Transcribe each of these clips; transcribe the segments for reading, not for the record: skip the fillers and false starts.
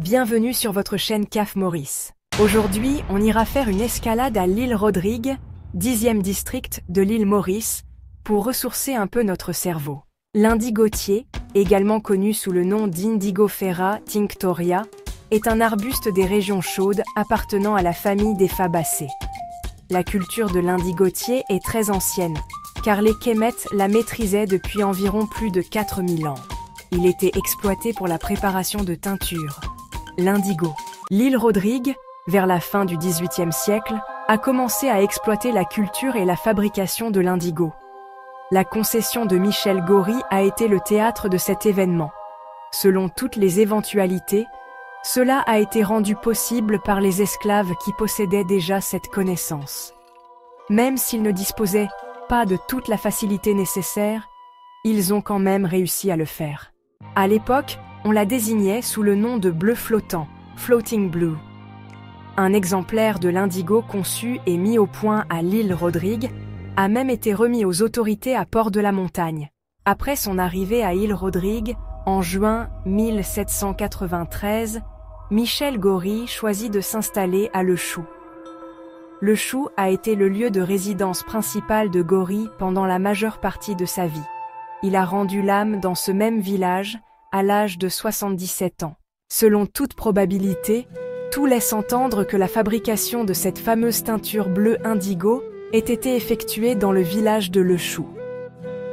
Bienvenue sur votre chaîne CAF Maurice. Aujourd'hui, on ira faire une escalade à l'île Rodrigue, 10e district de l'île Maurice, pour ressourcer un peu notre cerveau. L'indigotier, également connu sous le nom d'Indigofera tinctoria, est un arbuste des régions chaudes appartenant à la famille des fabacées. La culture de l'indigotier est très ancienne, car les Kémètes la maîtrisaient depuis environ plus de 4000 ans. Il était exploité pour la préparation de teintures. L'indigo. L'île Rodrigue, vers la fin du XVIIIe siècle, a commencé à exploiter la culture et la fabrication de l'indigo. La concession de Michel Gory a été le théâtre de cet événement. Selon toutes les éventualités, cela a été rendu possible par les esclaves qui possédaient déjà cette connaissance. Même s'ils ne disposaient pas de toute la facilité nécessaire, ils ont quand même réussi à le faire. À l'époque, on la désignait sous le nom de bleu flottant, floating blue. Un exemplaire de l'indigo conçu et mis au point à l'île Rodrigue a même été remis aux autorités à Port-de-la-Montagne. Après son arrivée à l'île Rodrigue, en juin 1793, Michel Gory choisit de s'installer à Le Choux. Le Choux a été le lieu de résidence principale de Gory pendant la majeure partie de sa vie. Il a rendu l'âme dans ce même village à l'âge de 77 ans. Selon toute probabilité, tout laisse entendre que la fabrication de cette fameuse teinture bleue indigo ait été effectuée dans le village de Le Choux.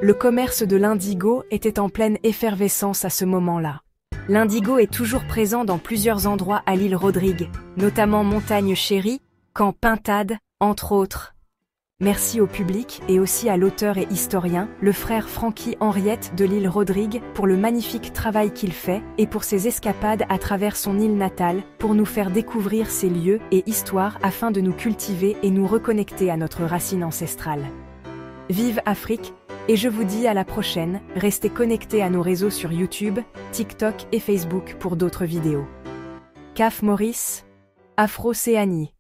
Le commerce de l'indigo était en pleine effervescence à ce moment-là. L'indigo est toujours présent dans plusieurs endroits à l'île Rodrigue, notamment Montagne Chérie, Camp Pintade, entre autres. Merci au public et aussi à l'auteur et historien, le frère Francky Henriette de l'île Rodrigue, pour le magnifique travail qu'il fait et pour ses escapades à travers son île natale pour nous faire découvrir ses lieux et histoires afin de nous cultiver et nous reconnecter à notre racine ancestrale. Vive Afrique, et je vous dis à la prochaine, restez connectés à nos réseaux sur YouTube, TikTok et Facebook pour d'autres vidéos. CAF Maurice, Afro-Océanie.